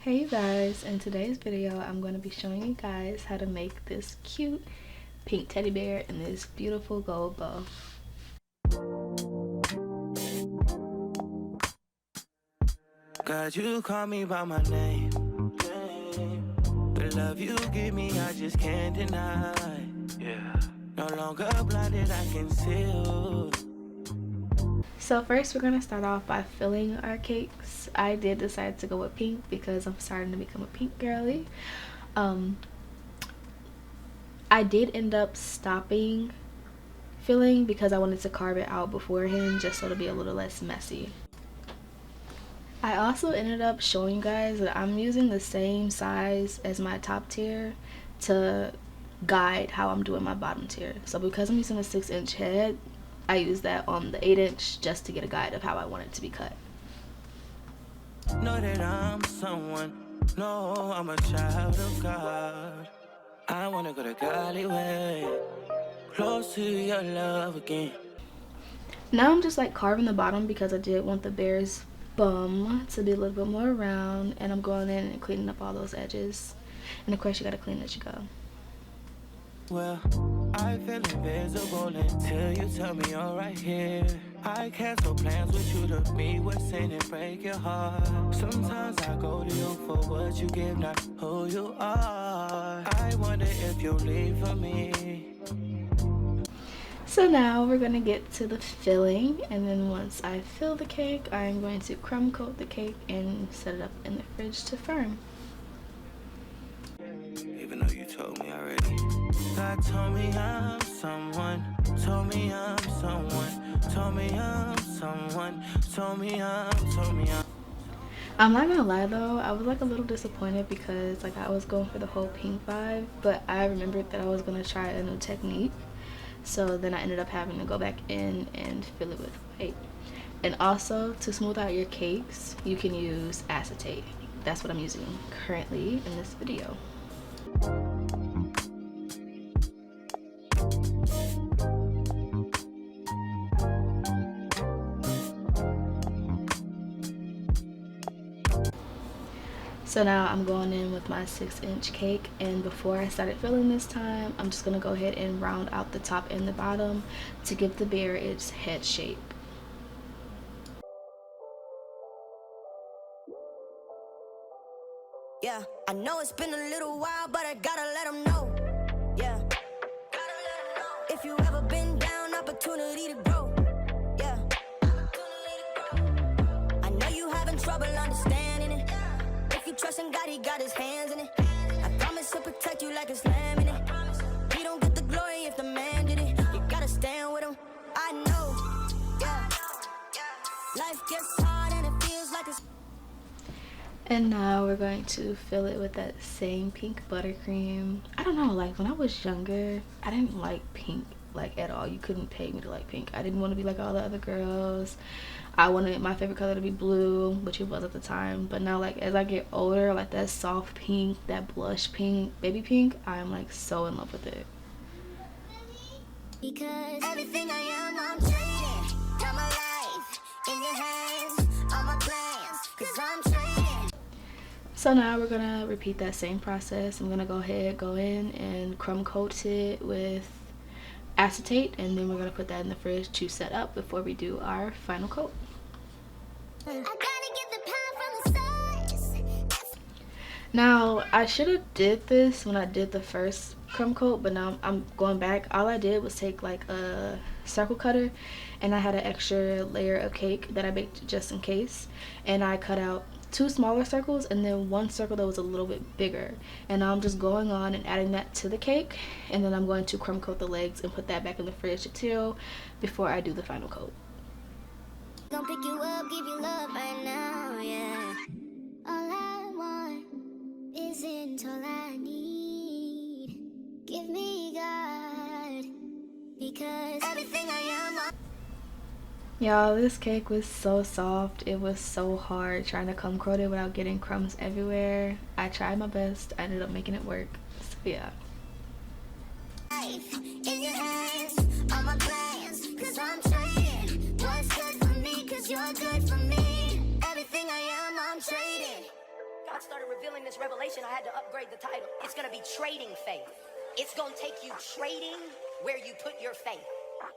Hey you guys, in today's video I'm going to be showing you guys how to make this cute pink teddy bear in this beautiful gold bow. God, you call me by my name. The love you give me, I just can't deny. Yeah. No longer blinded, I can see you. So first we're going to start off by filling our cakes. I did decide to go with pink because I'm starting to become a pink girly. I did end up stopping filling because I wanted to carve it out beforehand just so it'll be a little less messy. I also ended up showing you guys that I'm using the same size as my top tier to guide how I'm doing my bottom tier. So because I'm using a 6-inch head, I use that on the 8-inch just to get a guide of how I want it to be cut. Know that I'm someone, no, I'm a child of God. I wanna go the godly way, close to your love again. Now I'm just like carving the bottom because I did want the bear's bum to be a little bit more round, and I'm going in and cleaning up all those edges. And of course you gotta clean as you go. Well, I feel invisible until you tell me you're right here. I cancel plans with you to meet with sin and break your heart. Sometimes I go to you for what you give, not who you are. I wonder if you'll leave for me. So now we're gonna get to the filling, and then once I fill the cake, I'm going to crumb coat the cake and set it up in the fridge to firm. Even though you told me already. God told me I'm someone, told me I'm someone, told me I'm someone, told me I'm. I'm not gonna lie though, I was like a little disappointed because like I was going for the whole pink vibe, but I remembered that I was gonna try a new technique. So then I ended up having to go back in and fill it with white. And also, to smooth out your cakes, you can use acetate. That's what I'm using currently in this video. So now I'm going in with my 6-inch cake, and before I started filling this time, I'm just gonna go ahead and round out the top and the bottom to give the bear its head shape. Yeah, I know it's been a little while, but I gotta let them know. Yeah, gotta let them know. If you ever been down, opportunity to grow. Yeah, I know you having trouble understanding it. If you trust in God, he got his hands in it. I promise he'll protect you like it's lamb in it. He don't get the glory if the man did it. You gotta stand with him. I know. Yeah, life gets hard and it feels like it's. And now we're going to fill it with that same pink buttercream. I don't know, like when I was younger, I didn't like pink like at all. You couldn't pay me to like pink. I didn't want to be like all the other girls. I wanted my favorite color to be blue, which it was at the time. But now like as I get older, like that soft pink, that blush pink, baby pink, I'm like so in love with it. Because everything I am, I'm trading. Got my life in your hands, all my plans, cause I'm trading. So now we're gonna repeat that same process. I'm gonna go in and crumb coat it with acetate, and then we're gonna put that in the fridge to set up before we do our final coat. I gotta get the power from the stars. Now I should have did this when I did the first crumb coat, but now I'm going back. All I did was take like a circle cutter, and I had an extra layer of cake that I baked just in case, and I cut out 2 smaller circles and then 1 circle that was a little bit bigger, and now I'm just going on and adding that to the cake, and then I'm going to crumb coat the legs and put that back in the fridge to chill before I do the final coat. Gonna pick you up, give you love right now, yeah. All I want isn't all I need. Give me God, because everything I am. Y'all, this cake was so soft. It was so hard trying to crumb coat it without getting crumbs everywhere. I tried my best. I ended up making it work. So yeah. Life in your hands, all my plans, cause I'm trading. What's good for me, cause you're good for me. Everything I am, I'm trading. God started revealing this revelation, I had to upgrade the title. It's gonna be Trading Faith. It's gonna take you trading where you put your faith.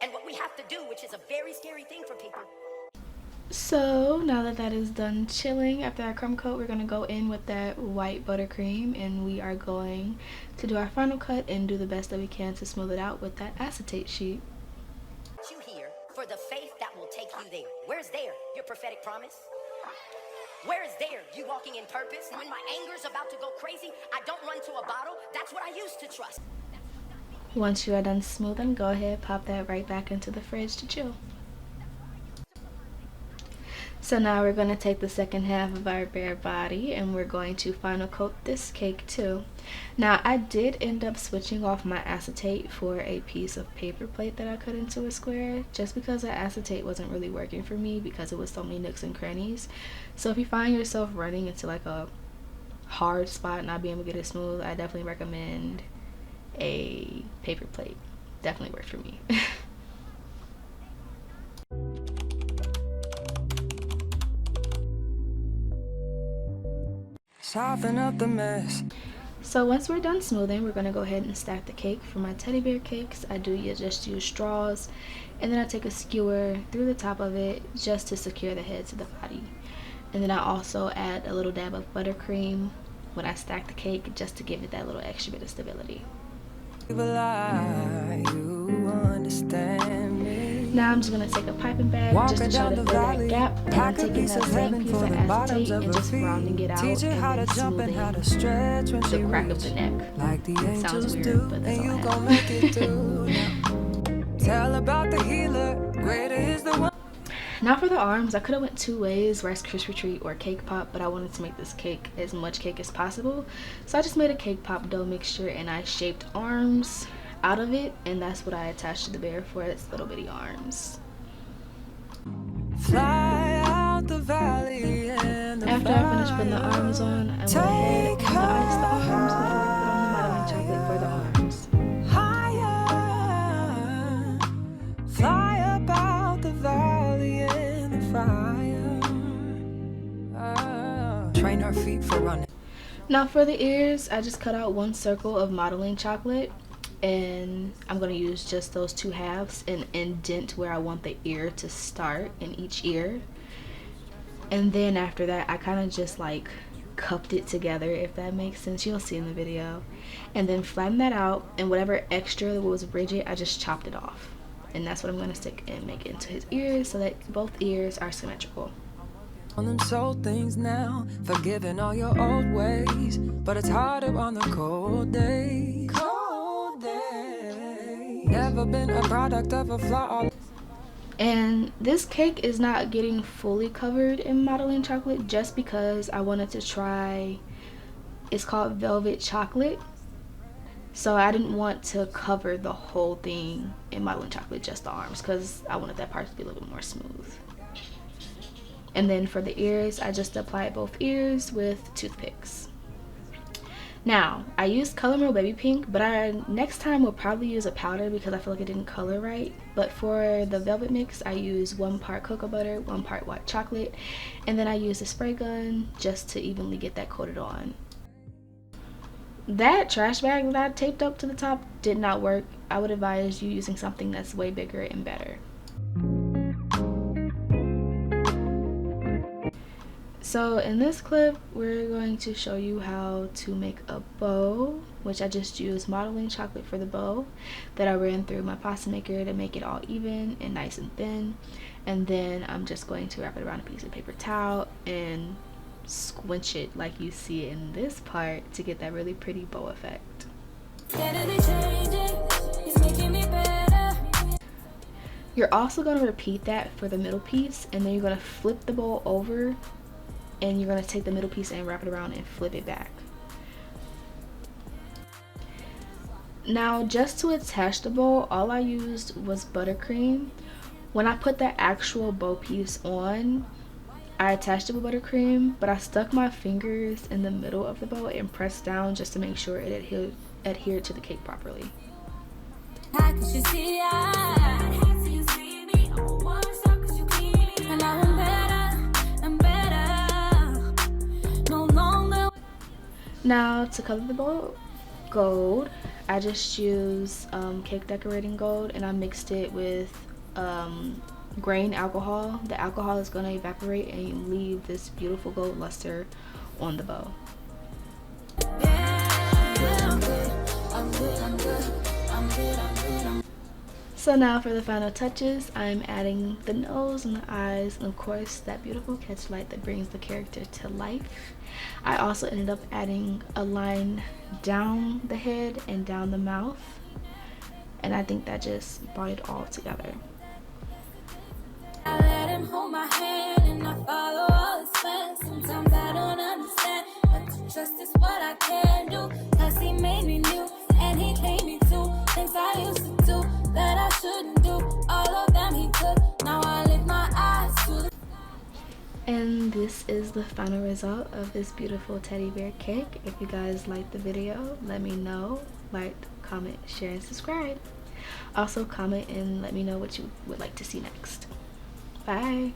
And what we have to do, which is a very scary thing for people. So now that that is done chilling after our crumb coat, we're going to go in with that white buttercream, and we are going to do our final cut and do the best that we can to smooth it out with that acetate sheet. You here for the faith that will take you there. Where's there? Your prophetic promise? Where is there? You walking in purpose? When my anger's about to go crazy, I don't run to a bottle. That's what I used to trust. Once you are done smoothing, go ahead, pop that right back into the fridge to chill. So now we're going to take the second half of our bare body and we're going to final coat this cake too. Now I did end up switching off my acetate for a piece of paper plate that I cut into a square, just because the acetate wasn't really working for me because it was so many nooks and crannies. So if you find yourself running into like a hard spot and not being able to get it smooth, I definitely recommend a paper plate. Definitely worked for me. Soften up the mess. So once we're done smoothing, we're going to go ahead and stack the cake. For my teddy bear cakes, I do just use straws, and then I take a skewer through the top of it just to secure the head to the body. And then I also add a little dab of buttercream when I stack the cake, just to give it that little extra bit of stability. Now I'm just going to take a piping bag just to try to fill that gap, and I'm taking that same piece of acetate and just rounding it out and then smoothing the crack of the neck. It sounds weird, but that's all I have. Tell about the healer, greater is the one. Now for the arms, I could have went two ways, Rice Krispie Treat or cake pop, but I wanted to make this cake as much cake as possible. So I just made a cake pop dough mixture and I shaped arms out of it, and that's what I attached to the bear for its little bitty arms. Fly out the valley and the After I finished putting the arms on, I went ahead and iced the arms before I put on the modeling chocolate for the arms. higher. Fly up out the valley in the fire. Train her feet for running. Now for the ears, I just cut out one circle of modeling chocolate, and I'm going to use just those two halves and indent where I want the ear to start in each ear. And then after that, I kind of just like cupped it together, if that makes sense. You'll see in the video. And then flatten that out, and whatever extra that was rigid, I just chopped it off. And that's what I'm going to stick and make into his ears so that both ears are symmetrical. On them soul things now, forgiving all your old ways, but it's harder on the cold days. Never been a product of a flaw. And this cake is not getting fully covered in modeling chocolate just because I wanted to try, it's called velvet chocolate. So I didn't want to cover the whole thing in modeling chocolate, just the arms, because I wanted that part to be a little bit more smooth. And then for the ears, I just applied both ears with toothpicks. Now, I used Color Real Baby Pink, but next time will probably use a powder because I feel like it didn't color right. But for the velvet mix, I used 1 part cocoa butter, 1 part white chocolate, and then I used a spray gun just to evenly get that coated on. That trash bag that I taped up to the top did not work. I would advise you using something that's way bigger and better. So in this clip, we're going to show you how to make a bow, which I just used modeling chocolate for the bow that I ran through my pasta maker to make it all even and nice and thin. And then I'm just going to wrap it around a piece of paper towel and squinch it like you see in this part to get that really pretty bow effect. You're also going to repeat that for the middle piece, and then you're going to flip the bow over, and you're going to take the middle piece and wrap it around and flip it back. Now, just to attach the bow, all I used was buttercream. When I put the actual bow piece on, I attached it with buttercream, but I stuck my fingers in the middle of the bow and pressed down just to make sure it adhered to the cake properly. Now to color the bowl gold, I just use cake decorating gold, and I mixed it with grain alcohol. The alcohol is going to evaporate and you leave this beautiful gold luster on the bow. So now for the final touches, I'm adding the nose and the eyes, and of course that beautiful catch light that brings the character to life. I also ended up adding a line down the head and down the mouth, and I think that just brought it all together. I let him hold my hand and I follow all his plans. Sometimes I don't understand, but to trust is what I can do. Cause he made me new and he paid me too. Things I used to do that I shouldn't do, all of them he took. Now I lift my eyes to the... And this is the final result of this beautiful teddy bear cake. If you guys liked the video, let me know. Like, comment, share, and subscribe. Also comment and let me know what you would like to see next. Bye.